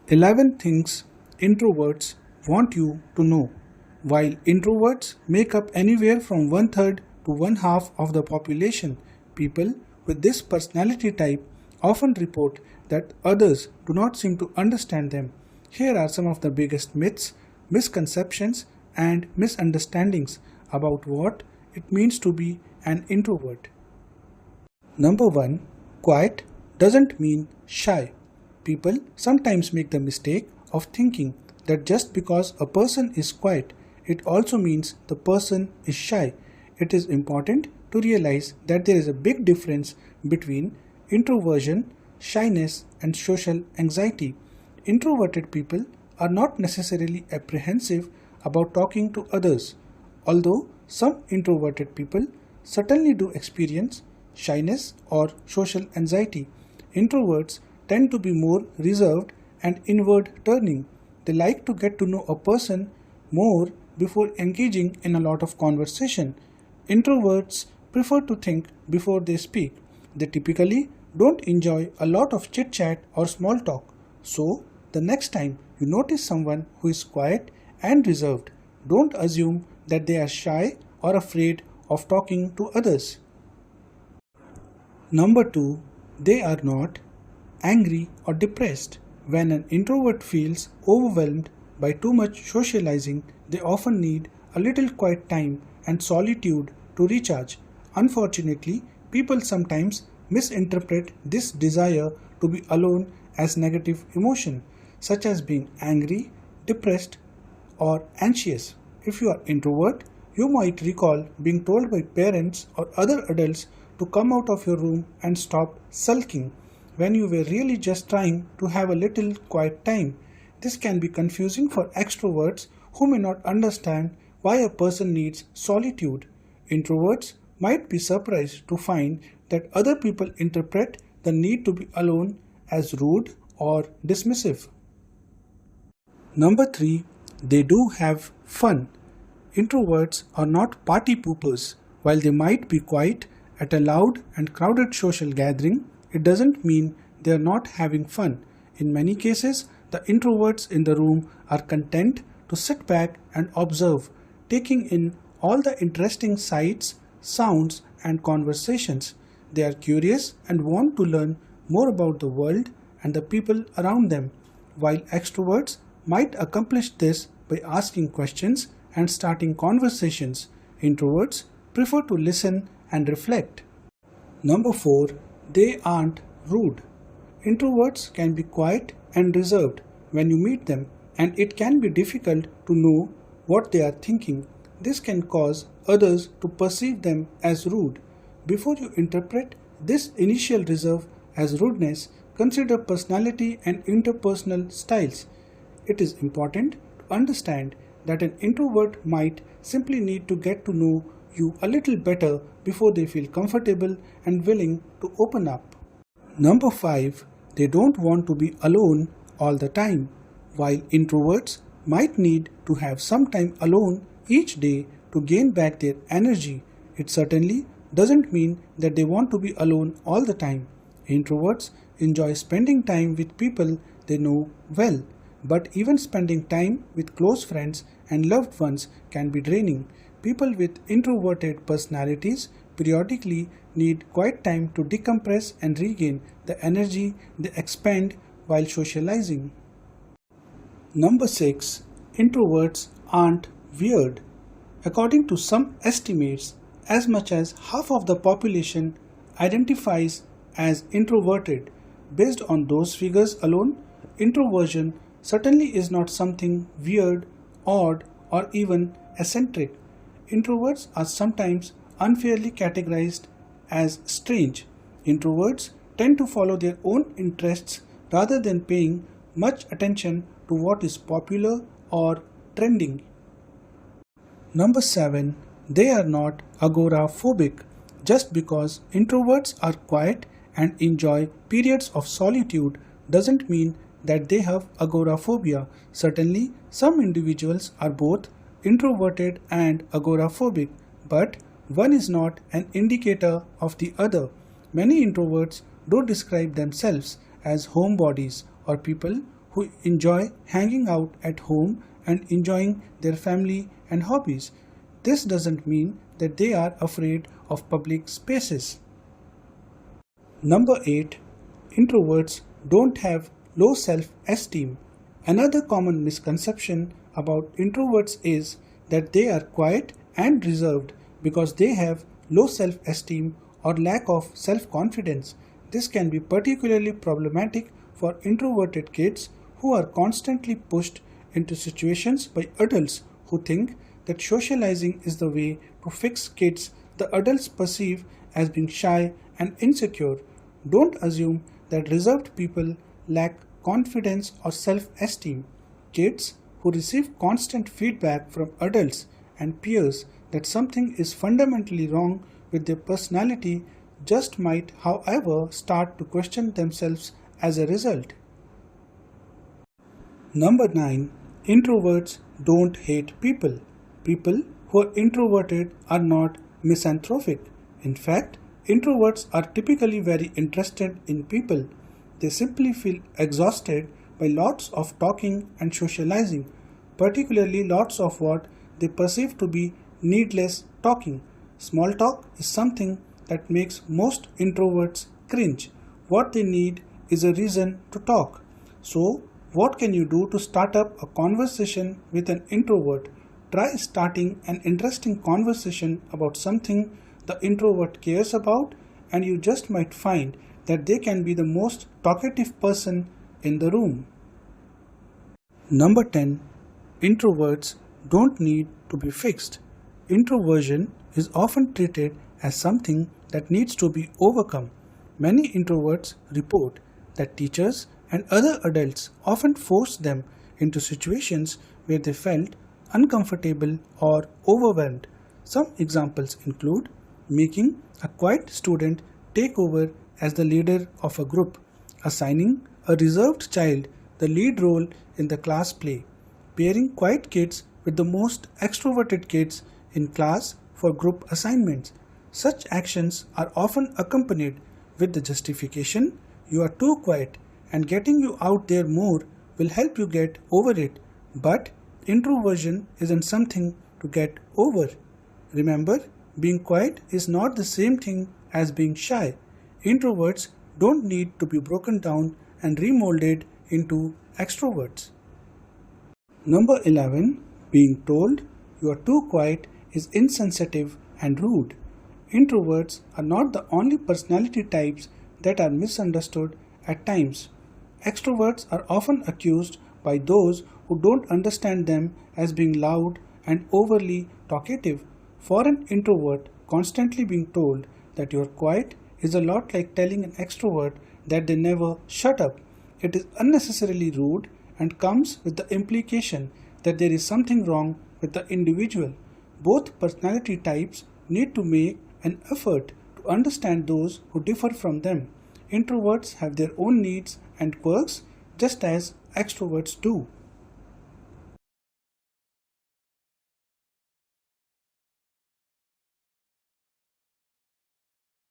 11 things introverts want you to know. While introverts make up anywhere from one third to one half of the population, people with this personality type often report that others do not seem to understand them. Here are some of the biggest myths, misconceptions, and misunderstandings about what it means to be an introvert. Number 1. Quiet doesn't mean shy. People sometimes make the mistake of thinking that just because a person is quiet, it also means the person is shy. It is important to realize that there is a big difference between introversion, shyness, and social anxiety. Introverted people are not necessarily apprehensive about talking to others, although some introverted people certainly do experience shyness or social anxiety. Introverts tend to be more reserved and inward turning. They like to get to know a person more before engaging in a lot of conversation. Introverts prefer to think before they speak. They typically don't enjoy a lot of chit chat or small talk. So, the next time you notice someone who is quiet and reserved, don't assume that they are shy or afraid of talking to others. Number 2, they are not angry or depressed. When an introvert feels overwhelmed by too much socializing, they often need a little quiet time and solitude to recharge. Unfortunately, people sometimes misinterpret this desire to be alone as negative emotion, such as being angry, depressed, or anxious. If you are introvert, you might recall being told by parents or other adults to come out of your room and stop sulking when you were really just trying to have a little quiet time. This can be confusing for extroverts who may not understand why a person needs solitude. Introverts might be surprised to find that other people interpret the need to be alone as rude or dismissive. Number 3, they do have fun. Introverts are not party poopers. While they might be quiet at a loud and crowded social gathering, it doesn't mean they are not having fun. In many cases, the introverts in the room are content to sit back and observe, taking in all the interesting sights, sounds, and conversations. They are curious and want to learn more about the world and the people around them, while extroverts might accomplish this by asking questions and starting conversations. Introverts prefer to listen and reflect. Number 4, they aren't rude. Introverts can be quiet and reserved when you meet them, and it can be difficult to know what they are thinking. This can cause others to perceive them as rude. Before you interpret this initial reserve as rudeness, consider personality and interpersonal styles. It is important to understand that an introvert might simply need to get to know you a little better before they feel comfortable and willing to open up. Number 5, they don't want to be alone all the time. While introverts might need to have some time alone each day to gain back their energy, it certainly doesn't mean that they want to be alone all the time. Introverts enjoy spending time with people they know well, but even spending time with close friends and loved ones can be draining. People with introverted personalities periodically need quiet time to decompress and regain the energy they expend while socializing. Number 6, introverts aren't weird. According to some estimates, as much as half of the population identifies as introverted. Based on those figures alone, introversion certainly is not something weird, odd, or even eccentric. Introverts are sometimes unfairly categorized as strange. Introverts tend to follow their own interests rather than paying much attention to what is popular or trending. Number 7, they are not agoraphobic. Just because introverts are quiet and enjoy periods of solitude doesn't mean that they have agoraphobia. Certainly, some individuals are both introverted and agoraphobic, but one is not an indicator of the other. Many introverts do describe themselves as homebodies or people who enjoy hanging out at home and enjoying their family and hobbies. This doesn't mean that they are afraid of public spaces. Number 8. Introverts don't have low self-esteem. Another common misconception about introverts is that they are quiet and reserved because they have low self-esteem or lack of self-confidence. This can be particularly problematic for introverted kids who are constantly pushed into situations by adults who think that socializing is the way to fix kids the adults perceive as being shy and insecure. Don't assume that reserved people lack confidence or self-esteem. Kids who receive constant feedback from adults and peers that something is fundamentally wrong with their personality just might, however, start to question themselves as a result. Number 9. Introverts don't hate people. People who are introverted are not misanthropic. In fact, introverts are typically very interested in people. They simply feel exhausted by lots of talking and socializing, particularly lots of what they perceive to be needless talking. Small talk is something that makes most introverts cringe. What they need is a reason to talk. So, what can you do to start up a conversation with an introvert? Try starting an interesting conversation about something the introvert cares about, and you just might find that they can be the most talkative person in the room. Number 10. Introverts don't need to be fixed. Introversion is often treated as something that needs to be overcome. Many introverts report that teachers and other adults often forced them into situations where they felt uncomfortable or overwhelmed. Some examples include making a quiet student take over as the leader of a group, assigning a reserved child the lead role in the class play, pairing quiet kids with the most extroverted kids in class for group assignments. Such actions are often accompanied with the justification, "You are too quiet, and getting you out there more will help you get over it." But introversion isn't something to get over. Remember, being quiet is not the same thing as being shy. Introverts don't need to be broken down and remolded into extroverts. Number 11. Being told you are too quiet is insensitive and rude. Introverts are not the only personality types that are misunderstood at times. Extroverts are often accused by those who don't understand them as being loud and overly talkative. For an introvert, constantly being told that you are quiet is a lot like telling an extrovert that they never shut up. It is unnecessarily rude and comes with the implication that there is something wrong with the individual. Both personality types need to make an effort to understand those who differ from them. Introverts have their own needs and quirks just as extroverts do.